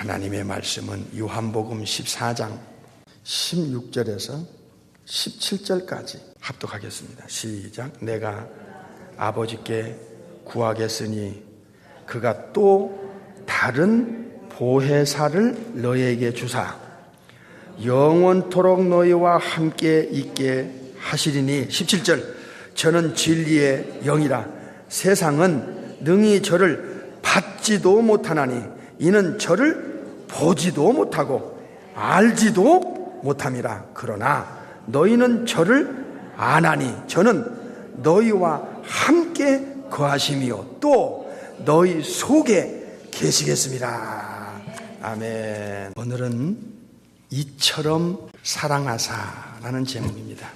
하나님의 말씀은 요한복음 14장 16절에서 17절까지 합독하겠습니다. 시작. 내가 아버지께 구하겠으니 그가 또 다른 보혜사를 너희에게 주사 영원토록 너희와 함께 있게 하시리니 17절. 저는 진리의 영이라 세상은 능히 저를 받지도 못하나니 이는 저를 보지도 못하고 알지도 못함이라. 그러나 너희는 저를 아나니 저는 너희와 함께 거하심이요 또 너희 속에 계시겠습니다. 아멘. 오늘은 이처럼 사랑하사라는 제목입니다.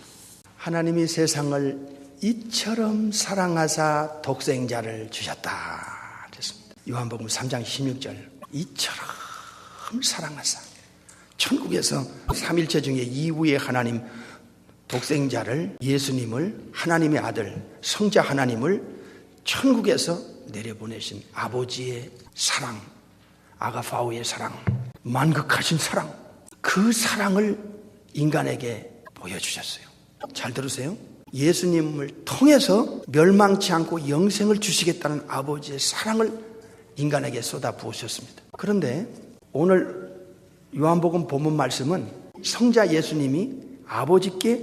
하나님이 세상을 이처럼 사랑하사 독생자를 주셨다 그랬습니다. 요한복음 3장 16절. 이처럼 사랑하사. 천국에서 삼일체 중에 이후에 하나님 독생자를, 예수님을, 하나님의 아들 성자 하나님을 천국에서 내려보내신 아버지의 사랑, 아가파오의 사랑, 만극하신 사랑, 그 사랑을 인간에게 보여주셨어요. 잘 들으세요. 예수님을 통해서 멸망치 않고 영생을 주시겠다는 아버지의 사랑을 인간에게 쏟아 부으셨습니다. 그런데 오늘 요한복음 본문 말씀은 성자 예수님이 아버지께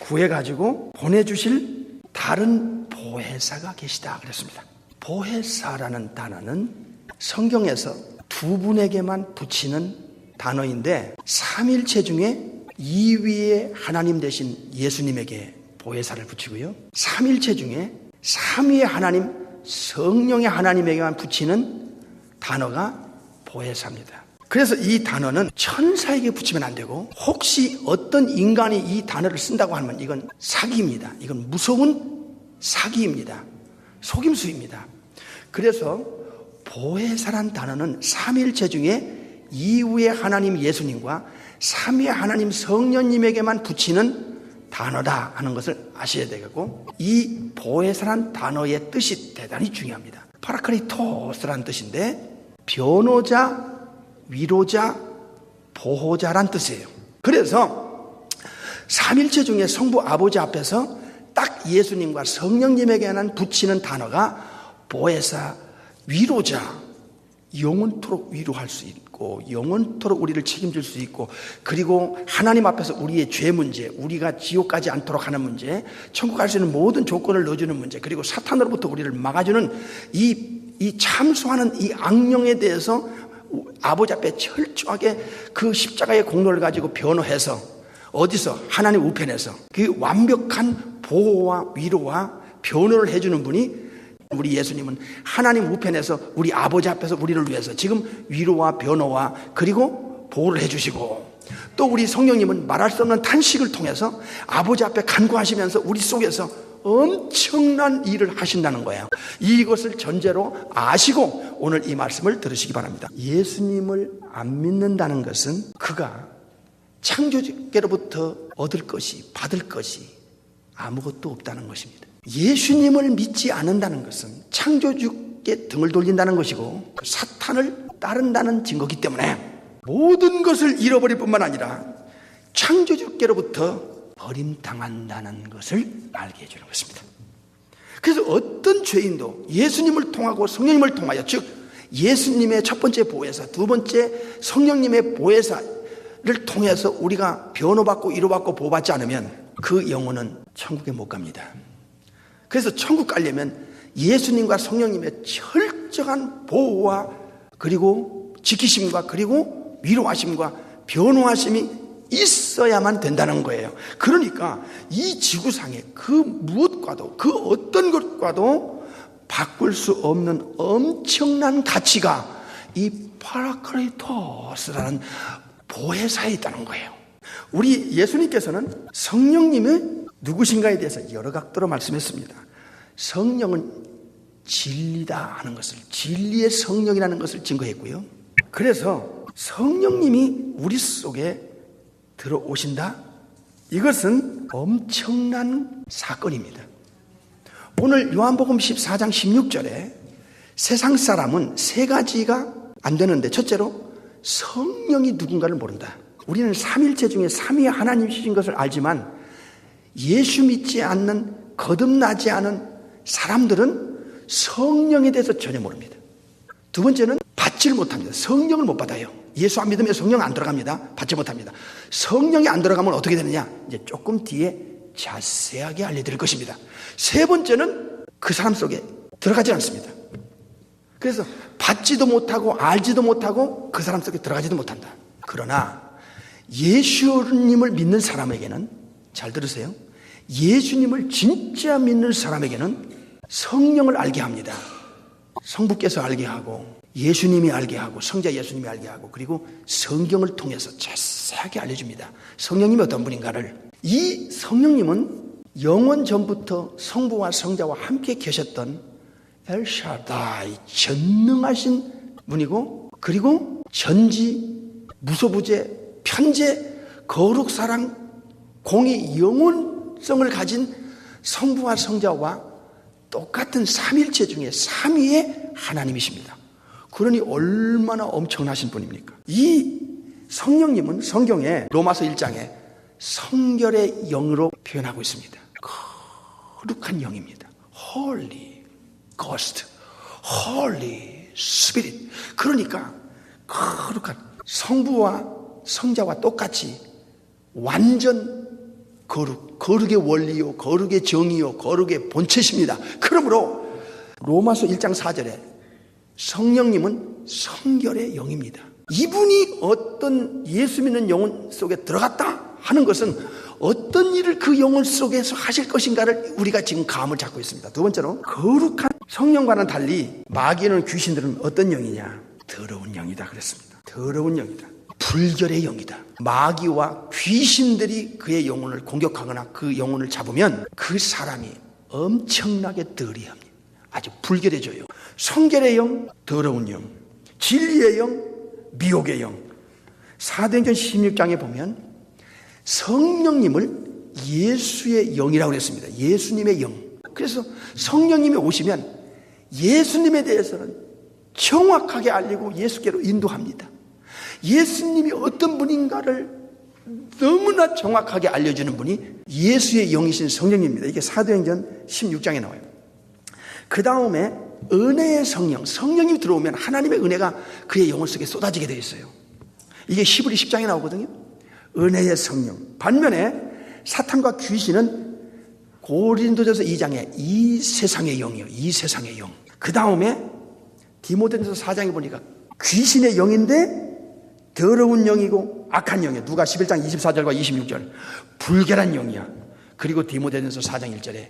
구해가지고 보내주실 다른 보혜사가 계시다 그랬습니다. 보혜사라는 단어는 성경에서 두 분에게만 붙이는 단어인데 삼일체 중에 2위의 하나님 되신 예수님에게 보혜사를 붙이고요, 삼일체 중에 3위의 하나님 성령의 하나님에게만 붙이는 단어가 보혜사입니다. 그래서 이 단어는 천사에게 붙이면 안 되고, 혹시 어떤 인간이 이 단어를 쓴다고 하면 이건 사기입니다. 이건 무서운 사기입니다. 속임수입니다. 그래서 보혜사란 단어는 삼일체 중에 2위의 하나님 예수님과 3위의 하나님 성령님에게만 붙이는 단어다 하는 것을 아셔야 되겠고, 이 보혜사란 단어의 뜻이 대단히 중요합니다. 파라크리토스란 뜻인데 변호자, 위로자, 보호자란 뜻이에요. 그래서 삼일체 중에 성부 아버지 앞에서 딱 예수님과 성령님에게만 붙이는 단어가 보혜사, 위로자, 영원토록 위로할 수 있고 영원토록 우리를 책임질 수 있고, 그리고 하나님 앞에서 우리의 죄 문제, 우리가 지옥 가지 않도록 하는 문제, 천국 갈 수 있는 모든 조건을 넣어주는 문제, 그리고 사탄으로부터 우리를 막아주는 이 참수하는 이 악령에 대해서 아버지 앞에 철저하게 그 십자가의 공로를 가지고 변호해서, 어디서? 하나님 우편에서 그 완벽한 보호와 위로와 변호를 해주는 분이 우리 예수님은 하나님 우편에서 우리 아버지 앞에서 우리를 위해서 지금 위로와 변호와 그리고 보호를 해주시고, 또 우리 성령님은 말할 수 없는 탄식을 통해서 아버지 앞에 간구하시면서 우리 속에서 엄청난 일을 하신다는 거예요. 이것을 전제로 아시고 오늘 이 말씀을 들으시기 바랍니다. 예수님을 안 믿는다는 것은 그가 창조주께로부터 얻을 것이, 받을 것이 아무것도 없다는 것입니다. 예수님을 믿지 않는다는 것은 창조주께 등을 돌린다는 것이고 사탄을 따른다는 증거이기 때문에 모든 것을 잃어버릴 뿐만 아니라 창조주께로부터 버림당한다는 것을 알게 해주는 것입니다. 그래서 어떤 죄인도 예수님을 통하고 성령님을 통하여, 즉 예수님의 첫 번째 보혜사, 두 번째 성령님의 보혜사를 통해서 우리가 변호받고 위로받고 보호받지 않으면 그 영혼은 천국에 못 갑니다. 그래서 천국 가려면 예수님과 성령님의 철저한 보호와 그리고 지키심과 그리고 위로하심과 변호하심이 있어야만 된다는 거예요. 그러니까 이 지구상에 그 무엇과도, 그 어떤 것과도 바꿀 수 없는 엄청난 가치가 이 파라크리토스라는 보혜사에 있다는 거예요. 우리 예수님께서는 성령님의 누구신가에 대해서 여러 각도로 말씀했습니다. 성령은 진리다 하는 것을, 진리의 성령이라는 것을 증거했고요. 그래서 성령님이 우리 속에 들어오신다? 이것은 엄청난 사건입니다. 오늘 요한복음 14장 16절에 세상 사람은 세 가지가 안 되는데, 첫째로 성령이 누군가를 모른다. 우리는 삼일체 중에 삼위 하나님이신 것을 알지만 예수 믿지 않는 거듭나지 않은 사람들은 성령에 대해서 전혀 모릅니다. 두 번째는 받지를 못합니다. 성령을 못 받아요. 예수 안 믿으면 성령 안 들어갑니다. 받지 못합니다. 성령이 안 들어가면 어떻게 되느냐? 이제 조금 뒤에 자세하게 알려드릴 것입니다. 세 번째는 그 사람 속에 들어가지 않습니다. 그래서 받지도 못하고 알지도 못하고 그 사람 속에 들어가지도 못한다. 그러나 예수님을 믿는 사람에게는, 잘 들으세요, 예수님을 진짜 믿는 사람에게는 성령을 알게 합니다. 성부께서 알게 하고 예수님이 알게 하고 성자 예수님이 알게 하고 그리고 성경을 통해서 자세하게 알려줍니다. 성령님이 어떤 분인가를. 이 성령님은 영원 전부터 성부와 성자와 함께 계셨던 엘샤다이, 전능하신 분이고, 그리고 전지, 무소부재, 편재, 거룩, 사랑, 공의, 영원성을 가진 성부와 성자와 똑같은 삼일체 중에 삼위의 하나님이십니다. 그러니 얼마나 엄청나신 분입니까? 이 성령님은 성경에 로마서 1장에 성결의 영으로 표현하고 있습니다. 거룩한 영입니다. Holy Ghost, Holy Spirit. 그러니까 거룩한, 성부와 성자와 똑같이 완전 거룩의 원리요, 거룩의 정의요, 거룩의 본체십니다. 그러므로 로마서 1장 4절에 성령님은 성결의 영입니다. 이분이 어떤 예수 믿는 영혼 속에 들어갔다 하는 것은 어떤 일을 그 영혼 속에서 하실 것인가를 우리가 지금 감을 잡고 있습니다. 두 번째로, 거룩한 성령과는 달리 마귀는, 귀신들은 어떤 영이냐? 더러운 영이다 그랬습니다. 더러운 영이다. 불결의 영이다. 마귀와 귀신들이 그의 영혼을 공격하거나 그 영혼을 잡으면 그 사람이 엄청나게 더리합니다. 아주 불결해져요. 성결의 영, 더러운 영, 진리의 영, 미혹의 영. 사도행전 16장에 보면 성령님을 예수의 영이라고 했습니다. 예수님의 영. 그래서 성령님이 오시면 예수님에 대해서는 정확하게 알리고 예수께로 인도합니다. 예수님이 어떤 분인가를 너무나 정확하게 알려주는 분이 예수의 영이신 성령입니다. 이게 사도행전 16장에 나와요. 그 다음에 은혜의 성령, 성령이 들어오면 하나님의 은혜가 그의 영혼 속에 쏟아지게 되어 있어요. 이게 히브리 10장에 나오거든요. 은혜의 성령. 반면에 사탄과 귀신은 고린도전서 2장에 이 세상의 영이요, 이 세상의 영. 그 다음에 디모데전서 4장에 보니까 귀신의 영인데 더러운 영이고 악한 영이야. 누가 11장 24절과 26절 불결한 영이야. 그리고 디모데전서 4장 1절에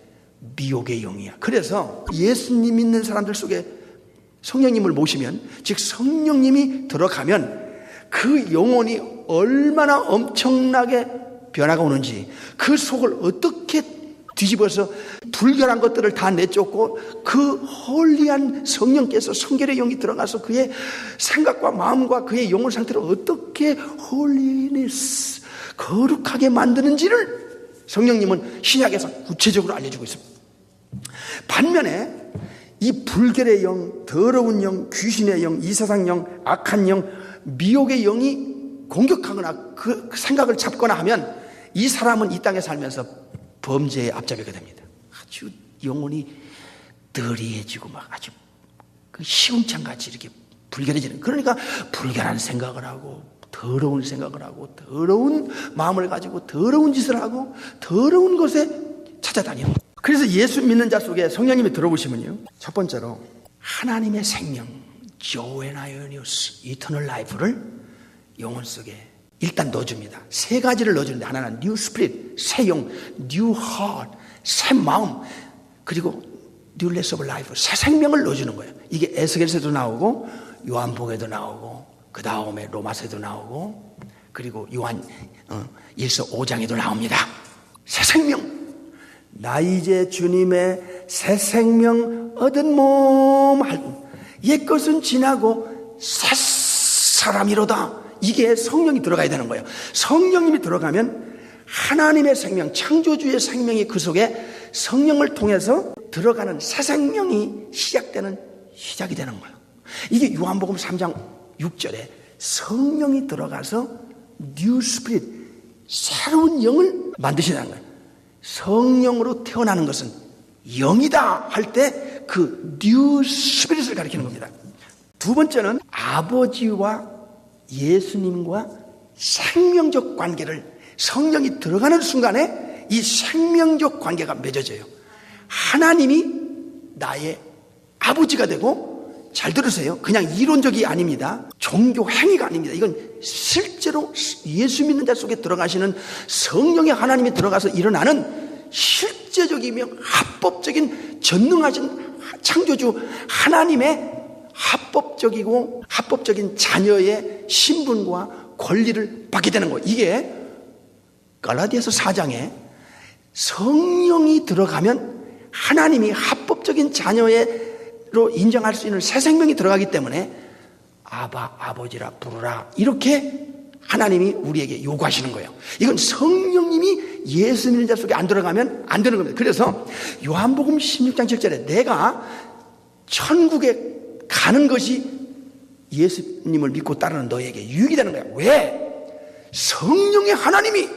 미혹의 영이야. 그래서 예수님 믿는 사람들 속에 성령님을 모시면, 즉 성령님이 들어가면 그 영혼이 얼마나 엄청나게 변화가 오는지, 그 속을 어떻게 뒤집어서 불결한 것들을 다 내쫓고 그 홀리한 성령께서, 성결의 영이 들어가서 그의 생각과 마음과 그의 영혼 상태를 어떻게 홀리니스, 거룩하게 만드는지를 성령님은 신약에서 구체적으로 알려주고 있습니다. 반면에 이 불결의 영, 더러운 영, 귀신의 영, 이 세상 영, 악한 영, 미혹의 영이 공격하거나 그 생각을 잡거나 하면 이 사람은 이 땅에 살면서 범죄에 앞잡이게 됩니다. 아주 영혼이 더리해지고 막 아주 그 시궁창같이 이렇게 불결해지는, 그러니까 불결한 생각을 하고 더러운 생각을 하고 더러운 마음을 가지고 더러운 짓을 하고 더러운 것에 찾아다니는. 그래서 예수 믿는 자 속에 성령님이 들어오시면요, 첫 번째로 하나님의 생명, 조에나이오니우스, 이터널 라이프를 영혼 속에 일단 넣어줍니다. 세 가지를 넣어주는데, 하나는 뉴 스피릿, 새 영, 뉴 하트, 새 마음, 그리고 뉴레스 오브 라이프, 새 생명을 넣어주는 거예요. 이게 에스겔서도 나오고 요한복음에도 나오고 그 다음에 로마서에도 나오고 그리고 요한 1서 5장에도 나옵니다. 새 생명. 나 이제 주님의 새 생명 얻은 몸, 옛것은 지나고 새 사람이로다. 이게 성령이 들어가야 되는 거예요. 성령님이 들어가면 하나님의 생명, 창조주의 생명이 그 속에 성령을 통해서 들어가는 새 생명이 시작이 되는 거예요. 이게 요한복음 3장 6절에 성령이 들어가서 뉴 스피릿, 새로운 영을 만드시는 거예요. 성령으로 태어나는 것은 영이다 할 때 그 뉴 스피릿을 가리키는 겁니다. 두 번째는 아버지와 예수님과 생명적 관계를, 성령이 들어가는 순간에 이 생명적 관계가 맺어져요. 하나님이 나의 아버지가 되고, 잘 들으세요. 그냥 이론적이 아닙니다. 종교 행위가 아닙니다. 이건 실제로 예수 믿는 자 속에 들어가시는 성령의 하나님이 들어가서 일어나는 실제적이며 합법적인 전능하신 창조주 하나님의 합법적인 자녀의 신분과 권리를 받게 되는 거예요. 이게 갈라디아서 4장에 성령이 들어가면 하나님이 합법적인 자녀로 인정할 수 있는 새 생명이 들어가기 때문에 아바, 아버지라 부르라, 이렇게 하나님이 우리에게 요구하시는 거예요. 이건 성령님이 예수 믿는 자 속에 안 들어가면 안 되는 겁니다. 그래서 요한복음 16장 7절에 내가 천국에 가는 것이 예수님을 믿고 따르는 너에게 유익이 되는 거야. 왜? 성령의 하나님이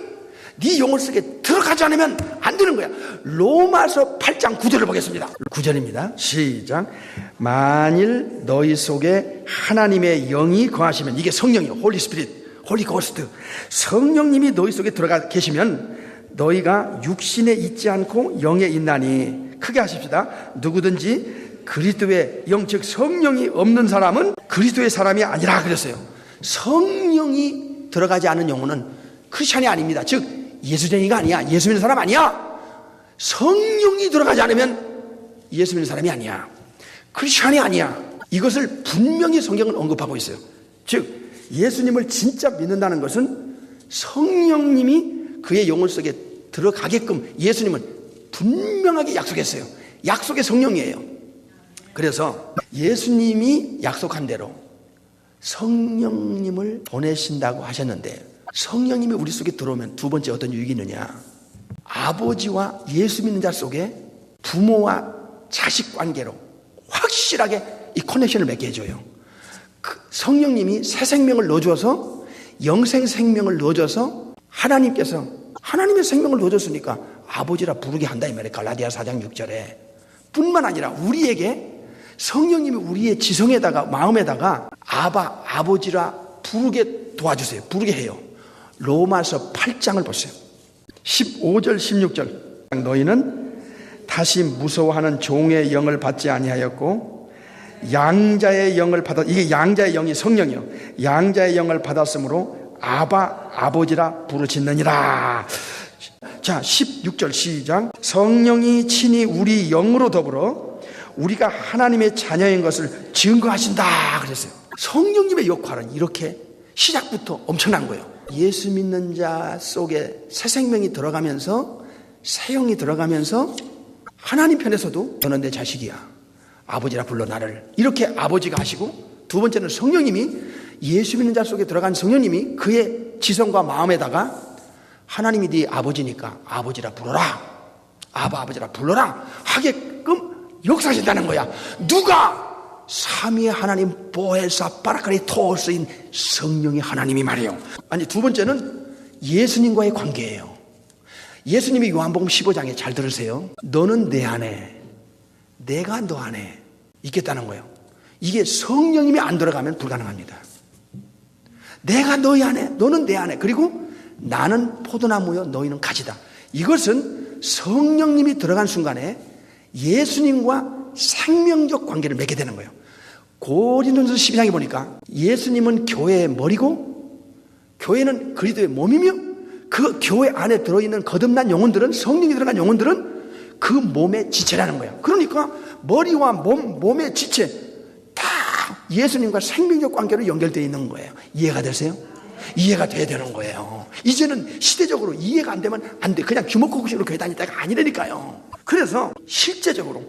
네 영혼 속에 들어가지 않으면 안 되는 거야. 로마서 8장 9절을 보겠습니다. 9절입니다. 시작. 만일 너희 속에 하나님의 영이 거하시면, 이게 성령이요, 홀리 스피릿, 홀리 고스트, 성령님이 너희 속에 들어가 계시면 너희가 육신에 있지 않고 영에 있나니, 크게 하십시다. 누구든지 그리스도의 영, 즉 성령이 없는 사람은 그리스도의 사람이 아니라 그랬어요. 성령이 들어가지 않은 영혼은 크리스찬이 아닙니다. 즉 예수쟁이가 아니야. 예수 믿는 사람 아니야. 성령이 들어가지 않으면 예수 믿는 사람이 아니야. 크리스찬이 아니야. 이것을 분명히 성경은 언급하고 있어요. 즉 예수님을 진짜 믿는다는 것은 성령님이 그의 영혼 속에 들어가게끔 예수님은 분명하게 약속했어요. 약속의 성령이에요. 그래서 예수님이 약속한 대로 성령님을 보내신다고 하셨는데, 성령님이 우리 속에 들어오면 두 번째 어떤 유익이 있느냐, 아버지와 예수 믿는 자 속에 부모와 자식 관계로 확실하게 이 커넥션을 맺게 해줘요. 성령님이 새 생명을 넣어줘서, 영생 생명을 넣어줘서, 하나님께서 하나님의 생명을 넣어줬으니까 아버지라 부르게 한다 이 말이에요. 갈라디아 4장 6절에. 뿐만 아니라 우리에게 성령님이 우리의 지성에다가, 마음에다가 아바, 아버지라 부르게 도와주세요. 부르게 해요. 로마서 8장을 보세요. 15절 16절. 너희는 다시 무서워하는 종의 영을 받지 아니하였고 양자의 영을 받았, 이게 양자의 영이 성령이요, 양자의 영을 받았으므로 아바, 아버지라 부르짖느니라. 자, 16절 시작. 성령이 친히 우리 영으로 더불어 우리가 하나님의 자녀인 것을 증거하신다 그랬어요. 성령님의 역할은 이렇게 시작부터 엄청난 거예요. 예수 믿는 자 속에 새 생명이 들어가면서, 새 영이 들어가면서 하나님 편에서도 너는 내 자식이야, 아버지라 불러 나를, 이렇게 아버지가 하시고, 두 번째는 성령님이, 예수 믿는 자 속에 들어간 성령님이 그의 지성과 마음에다가 하나님이 네 아버지니까 아버지라 불러라, 아바, 아버지라 불러라 하게끔 역사하신다는 거야. 누가? 삼위의 하나님 보혜사 바라카리 토스인 성령의 하나님이 말이에요. 아니, 두 번째는 예수님과의 관계예요. 예수님이 요한복음 15장에, 잘 들으세요, 너는 내 안에, 내가 너 안에 있겠다는 거예요. 이게 성령님이 안 들어가면 불가능합니다. 내가 너희 안에, 너는 내 안에, 그리고 나는 포도나무요 너희는 가지다. 이것은 성령님이 들어간 순간에 예수님과 생명적 관계를 맺게 되는 거예요. 고린도전서 12장에 보니까 예수님은 교회의 머리고 교회는 그리스도의 몸이며, 그 교회 안에 들어있는 거듭난 영혼들은, 성령이 들어간 영혼들은 그 몸의 지체라는 거예요. 그러니까 머리와 몸의 지체 다 예수님과 생명적 관계로 연결되어 있는 거예요. 이해가 되세요? 이해가 돼야 되는 거예요. 이제는 시대적으로 이해가 안 되면 안 돼. 그냥 규모국식으로 교회 다니다가 아니라니까요. 그래서 실제적으로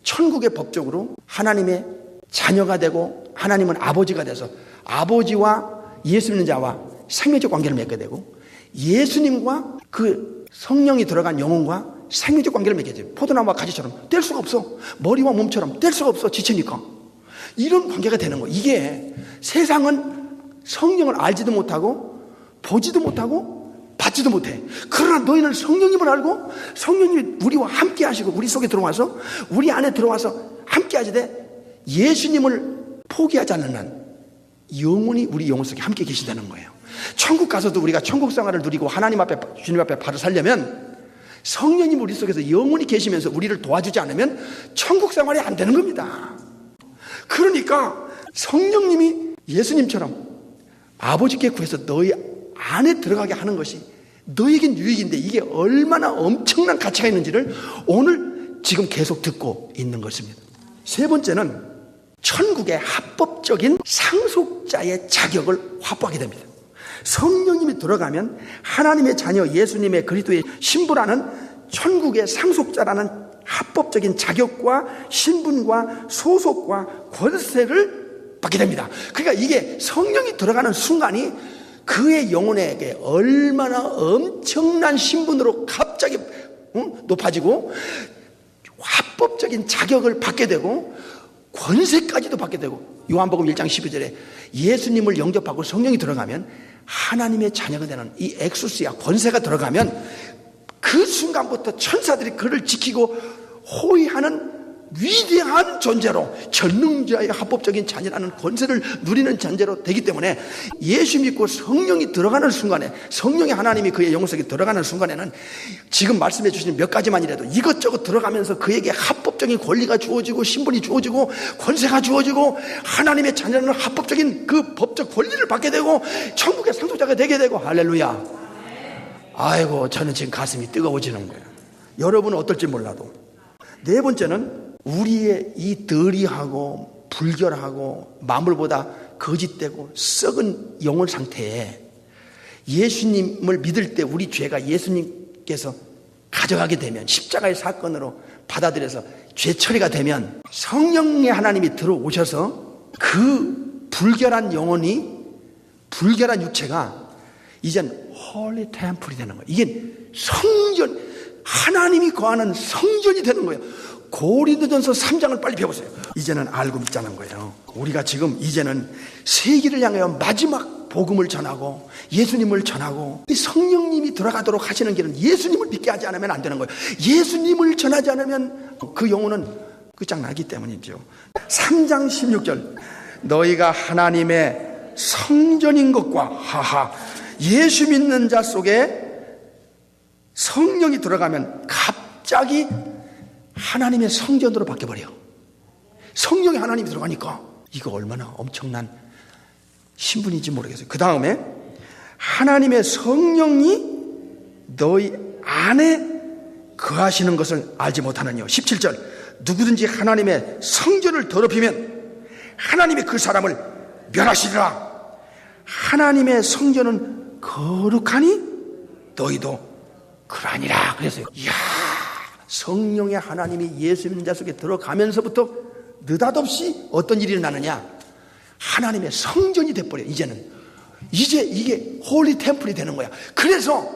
천국의 법적으로 하나님의 자녀가 되고, 하나님은 아버지가 돼서 아버지와 예수 믿는 자와 생명적 관계를 맺게 되고, 예수님과 그 성령이 들어간 영혼과 생명적 관계를 맺게 돼요. 포도나무와 가지처럼 뗄 수가 없어. 머리와 몸처럼 뗄 수가 없어. 지체니까. 이런 관계가 되는 거예요. 이게 세상은 성령을 알지도 못하고 보지도 못하고 받지도 못해. 그러나 너희는 성령님을 알고 성령님이 우리와 함께 하시고 우리 속에 들어와서 우리 안에 들어와서 함께 하시되 예수님을 포기하지 않는 한 영원히 우리 영혼 속에 함께 계신다는 거예요. 천국 가서도 우리가 천국 생활을 누리고 하나님 앞에 주님 앞에 바로 살려면 성령님 우리 속에서 영원히 계시면서 우리를 도와주지 않으면 천국 생활이 안 되는 겁니다. 그러니까 성령님이 예수님처럼 아버지께 구해서 너희 안에 들어가게 하는 것이 너에겐 유익인데 이게 얼마나 엄청난 가치가 있는지를 오늘 지금 계속 듣고 있는 것입니다. 세 번째는 천국의 합법적인 상속자의 자격을 확보하게 됩니다. 성령님이 들어가면 하나님의 자녀 예수님의 그리스도의 신부라는 천국의 상속자라는 합법적인 자격과 신분과 소속과 권세를 받게 됩니다. 그러니까 이게 성령이 들어가는 순간이 그의 영혼에게 얼마나 엄청난 신분으로 갑자기 높아지고 합법적인 자격을 받게 되고 권세까지도 받게 되고 요한복음 1장 12절에 예수님을 영접하고 성령이 들어가면 하나님의 자녀가 되는 이 엑수스야 권세가 들어가면 그 순간부터 천사들이 그를 지키고 호위하는 위대한 존재로 전능자의 합법적인 자녀라는 권세를 누리는 존재로 되기 때문에 예수 믿고 성령이 들어가는 순간에 성령의 하나님이 그의 영혼 속에 들어가는 순간에는 지금 말씀해 주신 몇 가지만이라도 이것저것 들어가면서 그에게 합법적인 권리가 주어지고 신분이 주어지고 권세가 주어지고 하나님의 자녀는 합법적인 그 법적 권리를 받게 되고 천국의 상속자가 되게 되고 할렐루야. 아이고 저는 지금 가슴이 뜨거워지는 거예요. 여러분은 어떨지 몰라도. 네 번째는 우리의 이 더리하고 불결하고 만물보다 거짓되고 썩은 영혼 상태에 예수님을 믿을 때 우리 죄가 예수님께서 가져가게 되면 십자가의 사건으로 받아들여서 죄 처리가 되면 성령의 하나님이 들어오셔서 그 불결한 영혼이 불결한 육체가 이젠 홀리 템플이 되는 거예요. 이게 성전, 하나님이 거하는 성전이 되는 거예요. 고린도전서 3장을 빨리 배워보세요. 이제는 알고 믿자는 거예요. 우리가 지금 이제는 세계를 향하여 마지막 복음을 전하고 예수님을 전하고 이 성령님이 들어가도록 하시는 길은 예수님을 믿게 하지 않으면 안 되는 거예요. 예수님을 전하지 않으면 그 영혼은 끝장나기 때문이죠. 3장 16절 너희가 하나님의 성전인 것과 하하 예수 믿는 자 속에 성령이 들어가면 갑자기 하나님의 성전으로 바뀌어버려요. 성령이 하나님이 들어가니까 이거 얼마나 엄청난 신분인지 모르겠어요. 그 다음에 하나님의 성령이 너희 안에 거하시는 것을 알지 못하느냐. 17절 누구든지 하나님의 성전을 더럽히면 하나님이 그 사람을 멸하시리라. 하나님의 성전은 거룩하니 너희도 그러하니라. 그래서요. 이야, 성령의 하나님이 예수 믿는 자 속에 들어가면서부터 느닷없이 어떤 일이 일어나느냐. 하나님의 성전이 돼버려. 이제 이게 홀리 템플이 되는 거야. 그래서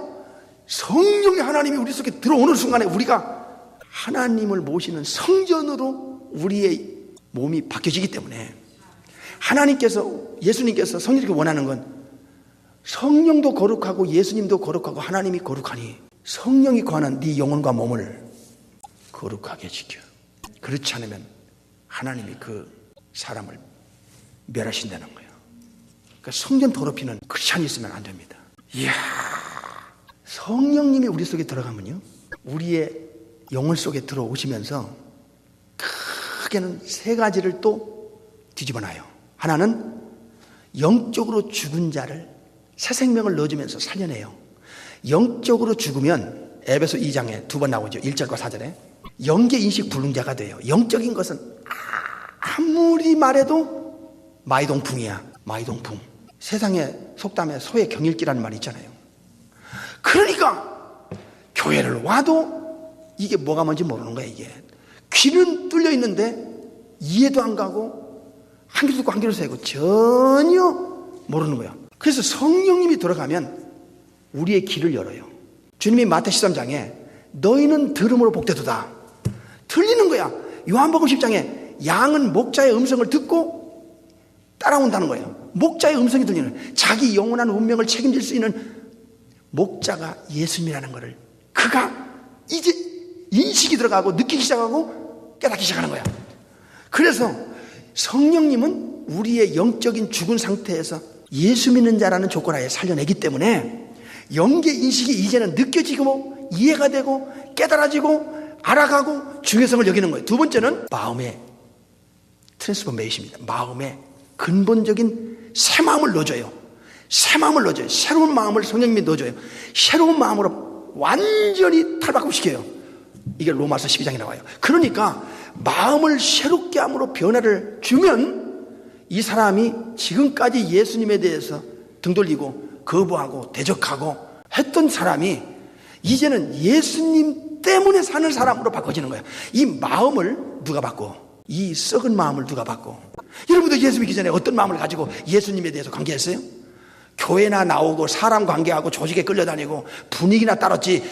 성령의 하나님이 우리 속에 들어오는 순간에 우리가 하나님을 모시는 성전으로 우리의 몸이 바뀌어지기 때문에 예수님께서 성령님께 원하는 건 성령도 거룩하고 예수님도 거룩하고 하나님이 거룩하니 성령이 거하는 네 영혼과 몸을 거룩하게 지켜. 그렇지 않으면 하나님이 그 사람을 멸하신다는 거예요. 그러니까 성전 더럽히는 크리스찬이 있으면 안 됩니다. 이야, 성령님이 우리 속에 들어가면요, 우리의 영혼 속에 들어오시면서 크게는 세 가지를 또 뒤집어놔요. 하나는 영적으로 죽은 자를 새 생명을 넣어주면서 살려내요. 영적으로 죽으면 에베소 2장에 두 번 나오죠. 1절과 4절에 영계인식 불능자가 돼요. 영적인 것은 아무리 말해도 마이동풍이야. 마이동풍. 세상의 속담에 소의 경일기라는 말이 있잖아요. 그러니까 교회를 와도 이게 뭐가 뭔지 모르는 거야. 이게 귀는 뚫려 있는데 이해도 안 가고 한 귀로 듣고 한 귀로 새고 전혀 모르는 거야. 그래서 성령님이 들어가면 우리의 귀를 열어요. 주님이 마태 13장에 너희는 들음으로 복되도다. 들리는 거야. 요한복음 10장에 양은 목자의 음성을 듣고 따라온다는 거예요. 목자의 음성이 들리는, 자기 영원한 운명을 책임질 수 있는 목자가 예수님이라는 것을 그가 이제 인식이 들어가고 느끼기 시작하고 깨닫기 시작하는 거야. 그래서 성령님은 우리의 영적인 죽은 상태에서 예수 믿는 자라는 조건 하에 살려내기 때문에 영계 인식이 이제는 느껴지고 이해가 되고 깨달아지고 알아가고 중요성을 여기는 거예요. 두 번째는 마음의 트랜스포메이션입니다. 마음의 근본적인 새 마음을 넣어줘요. 새 마음을 넣어줘요. 새로운 마음을 성령님이 넣어줘요. 새로운 마음으로 완전히 탈바꿈시켜요. 이게 로마서 12장에 나와요. 그러니까 마음을 새롭게 함으로 변화를 주면 이 사람이 지금까지 예수님에 대해서 등 돌리고 거부하고 대적하고 했던 사람이 이제는 예수님 때문에 사는 사람으로 바꿔지는 거예요. 이 마음을 누가 바꿔? 이 썩은 마음을 누가 바꿔? 여러분도 예수 믿기 전에 어떤 마음을 가지고 예수님에 대해서 관계했어요? 교회나 나오고 사람 관계하고 조직에 끌려다니고 분위기나 따랐지,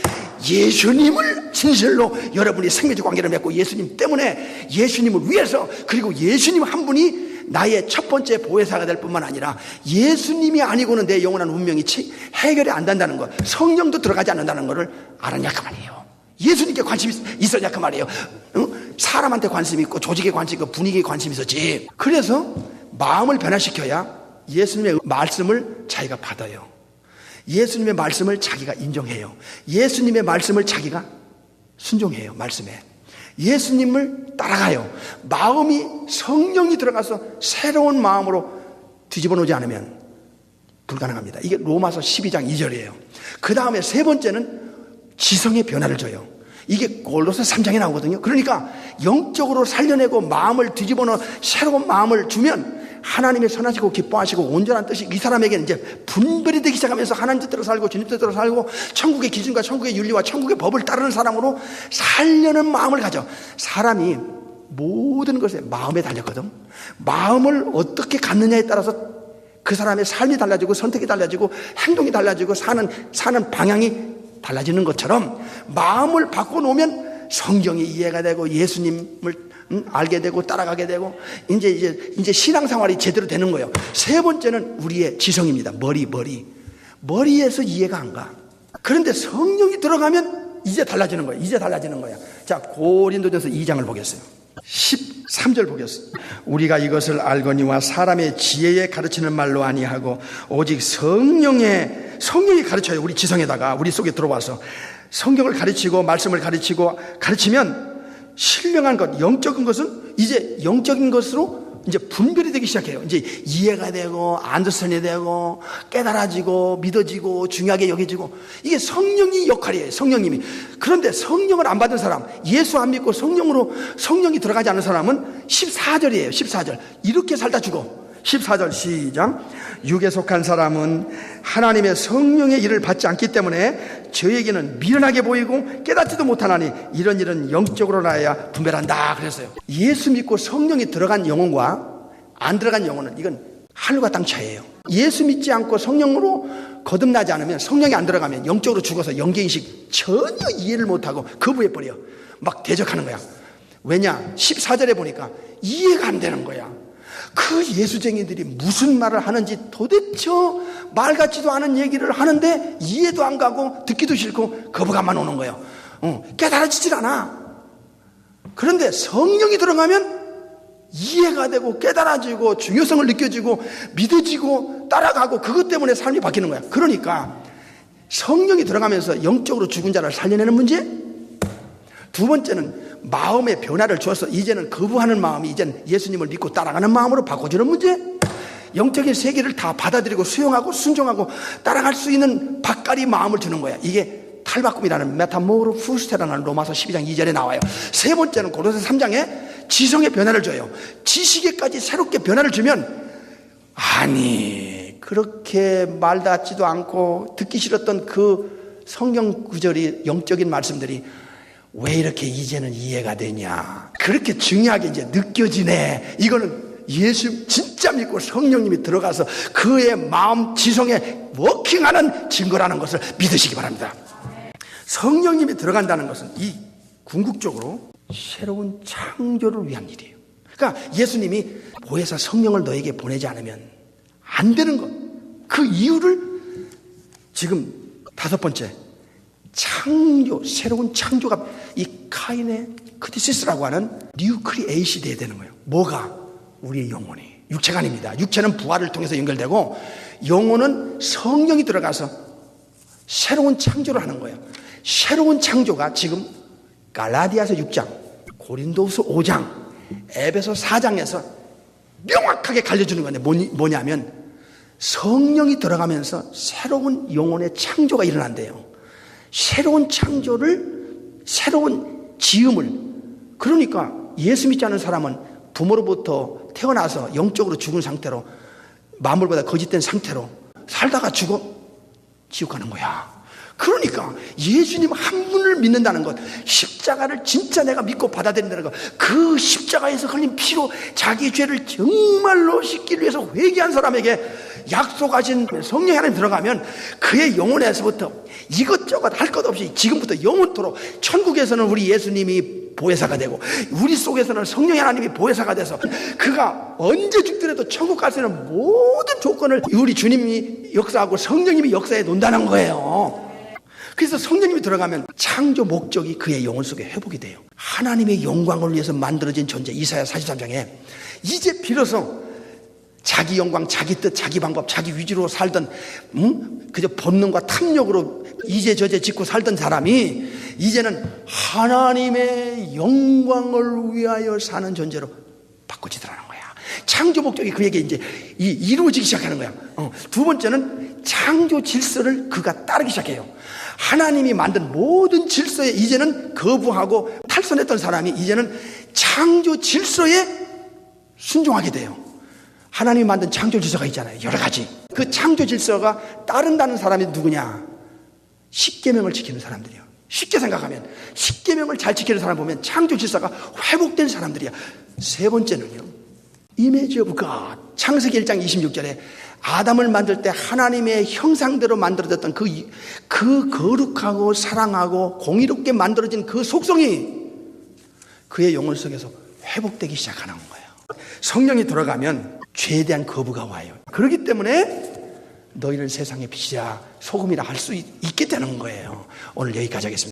예수님을 진실로 여러분이 생명적 관계를 맺고 예수님 때문에 예수님을 위해서, 그리고 예수님 한 분이 나의 첫 번째 보혜사가 될 뿐만 아니라 예수님이 아니고는 내 영원한 운명이 해결이 안 된다는 것, 성령도 들어가지 않는다는 것을 알았냐 그 말이에요. 예수님께 관심이 있었냐 그 말이에요. 사람한테 관심이 있고 조직에 관심 있고 분위기에 관심이 있었지. 그래서 마음을 변화시켜야 예수님의 말씀을 자기가 받아요. 예수님의 말씀을 자기가 인정해요. 예수님의 말씀을 자기가 순종해요. 말씀에 예수님을 따라가요. 마음이 성령이 들어가서 새로운 마음으로 뒤집어 놓지 않으면 불가능합니다. 이게 로마서 12장 2절이에요. 그 다음에 세 번째는 지성의 변화를 줘요. 이게 골로새 3장에 나오거든요. 그러니까 영적으로 살려내고 마음을 뒤집어 놓은 새로운 마음을 주면 하나님의 선하시고 기뻐하시고 온전한 뜻이 이 사람에게는 이제 분별이 되기 시작하면서 하나님 뜻대로 살고 주님 뜻대로 살고 천국의 기준과 천국의 윤리와 천국의 법을 따르는 사람으로 살려는 마음을 가져. 사람이 모든 것에 마음에 달렸거든. 마음을 어떻게 갖느냐에 따라서 그 사람의 삶이 달라지고 선택이 달라지고 행동이 달라지고 사는 방향이 달라지는 것처럼 마음을 바꿔놓으면 성경이 이해가 되고 예수님을 알게 되고 따라가게 되고 이제 신앙생활이 제대로 되는 거예요. 세 번째는 우리의 지성입니다. 머리에서 이해가 안 가. 그런데 성령이 들어가면 이제 달라지는 거예요. 이제 달라지는 거야. 자, 고린도전서 2장을 보겠어요. 13절 보겠습니다. 우리가 이것을 알거니와 사람의 지혜에 가르치는 말로 아니하고 오직 성령이 가르쳐요. 우리 지성에다가 우리 속에 들어와서 성경을 가르치고 말씀을 가르치면 신령한 것, 영적인 것은 이제 영적인 것으로 이제 분별이 되기 시작해요. 이제 이해가 되고 안더스탠이 되고 깨달아지고 믿어지고 중요하게 여겨지고, 이게 성령의 역할이에요. 성령님이. 그런데 성령을 안 받은 사람, 예수 안 믿고 성령이 들어가지 않은 사람은 14절이에요. 14절. 이렇게 살다 죽어. 14절 시작. 육에 속한 사람은 하나님의 성령의 일을 받지 않기 때문에 저에게는 미련하게 보이고 깨닫지도 못하나니 이런 일은 영적으로 나야 분별한다 그랬어요. 예수 믿고 성령이 들어간 영혼과 안 들어간 영혼은 이건 하늘과 땅 차이예요. 예수 믿지 않고 성령으로 거듭나지 않으면, 성령이 안 들어가면 영적으로 죽어서 영계인식 전혀 이해를 못하고 거부해버려. 막 대적하는 거야. 왜냐? 14절에 보니까 이해가 안 되는 거야. 그 예수쟁이들이 무슨 말을 하는지 도대체 말 같지도 않은 얘기를 하는데 이해도 안 가고 듣기도 싫고 거부감만 오는 거예요. 깨달아지질 않아. 그런데 성령이 들어가면 이해가 되고 깨달아지고 중요성을 느껴지고 믿어지고 따라가고, 그것 때문에 삶이 바뀌는 거야. 그러니까 성령이 들어가면서 영적으로 죽은 자를 살려내는 문제. 두 번째는 마음의 변화를 주어서 이제는 거부하는 마음이 이제는 예수님을 믿고 따라가는 마음으로 바꿔주는 문제. 영적인 세계를 다 받아들이고 수용하고 순종하고 따라갈 수 있는 바까리 마음을 주는 거야. 이게 탈바꿈이라는 메타모르푸스테라는 로마서 12장 2절에 나와요. 세 번째는 고린도서 3장에 지성의 변화를 줘요. 지식에까지 새롭게 변화를 주면, 아니 그렇게 말 같지도 않고 듣기 싫었던 그 성경 구절이, 영적인 말씀들이 왜 이렇게 이제는 이해가 되냐, 그렇게 중요하게 이제 느껴지네. 이거는 예수 진짜 믿고 성령님이 들어가서 그의 마음 지성에 워킹하는 증거라는 것을 믿으시기 바랍니다. 성령님이 들어간다는 것은 이 궁극적으로 새로운 창조를 위한 일이에요. 그러니까 예수님이 보혜사 성령을 너에게 보내지 않으면 안 되는 것. 그 이유를 지금 다섯 번째, 창조, 새로운 창조가 이 카인의 크티시스라고 하는 뉴 크리에이시 돼야 되는 거예요. 뭐가? 우리의 영혼이. 육체가 아닙니다. 육체는 부활을 통해서 연결되고 영혼은 성령이 들어가서 새로운 창조를 하는 거예요. 새로운 창조가 지금 갈라디아서 6장, 고린도후서 5장, 에베소 4장에서 명확하게 가르쳐주는 건데 뭐냐면 성령이 들어가면서 새로운 영혼의 창조가 일어난대요. 새로운 창조를, 새로운 지음을. 그러니까 예수 믿지 않은 사람은 부모로부터 태어나서 영적으로 죽은 상태로, 만물보다 거짓된 상태로 살다가 죽어 지옥 가는 거야. 그러니까 예수님 한 분을 믿는다는 것, 십자가를 진짜 내가 믿고 받아들인다는 것, 그 십자가에서 흘린 피로 자기 죄를 정말로 씻기 위해서 회개한 사람에게 약속하신 성령이 하나님 들어가면 그의 영혼에서부터 이것저것 할 것 없이 지금부터 영원토록 천국에서는 우리 예수님이 보혜사가 되고 우리 속에서는 성령이 하나님이 보혜사가 돼서 그가 언제 죽더라도 천국 갈 수 있는 모든 조건을 우리 주님이 역사하고 성령님이 역사해 놓는다는 거예요. 그래서 성령님이 들어가면 창조 목적이 그의 영혼 속에 회복이 돼요. 하나님의 영광을 위해서 만들어진 존재, 이사야 43장에 이제 비로소 자기 영광, 자기 뜻, 자기 방법, 자기 위주로 살던 그저 본능과 탐욕으로 이제 저제 짓고 살던 사람이 이제는 하나님의 영광을 위하여 사는 존재로 바꿔지더라는 거야. 창조 목적이 그에게 이제 이루어지기 시작하는 거야. 두 번째는 창조 질서를 그가 따르기 시작해요. 하나님이 만든 모든 질서에 이제는 거부하고 탈선했던 사람이 이제는 창조 질서에 순종하게 돼요. 하나님이 만든 창조 질서가 있잖아요. 여러 가지. 그 창조 질서가 따른다는 사람이 누구냐? 십계명을 지키는 사람들이에요. 쉽게 생각하면 십계명을 잘 지키는 사람 보면 창조 질서가 회복된 사람들이야. 세 번째는요, 이미지 오브 갓. 창세기 1장 26절에 아담을 만들 때 하나님의 형상대로 만들어졌던 그 거룩하고 사랑하고 공의롭게 만들어진 그 속성이 그의 영혼 속에서 회복되기 시작하는 거예요. 성령이 들어가면 죄에 대한 거부가 와요. 그렇기 때문에 너희는 세상의 빛이야 소금이라 할 수 있게 되는 거예요. 오늘 여기까지 하겠습니다.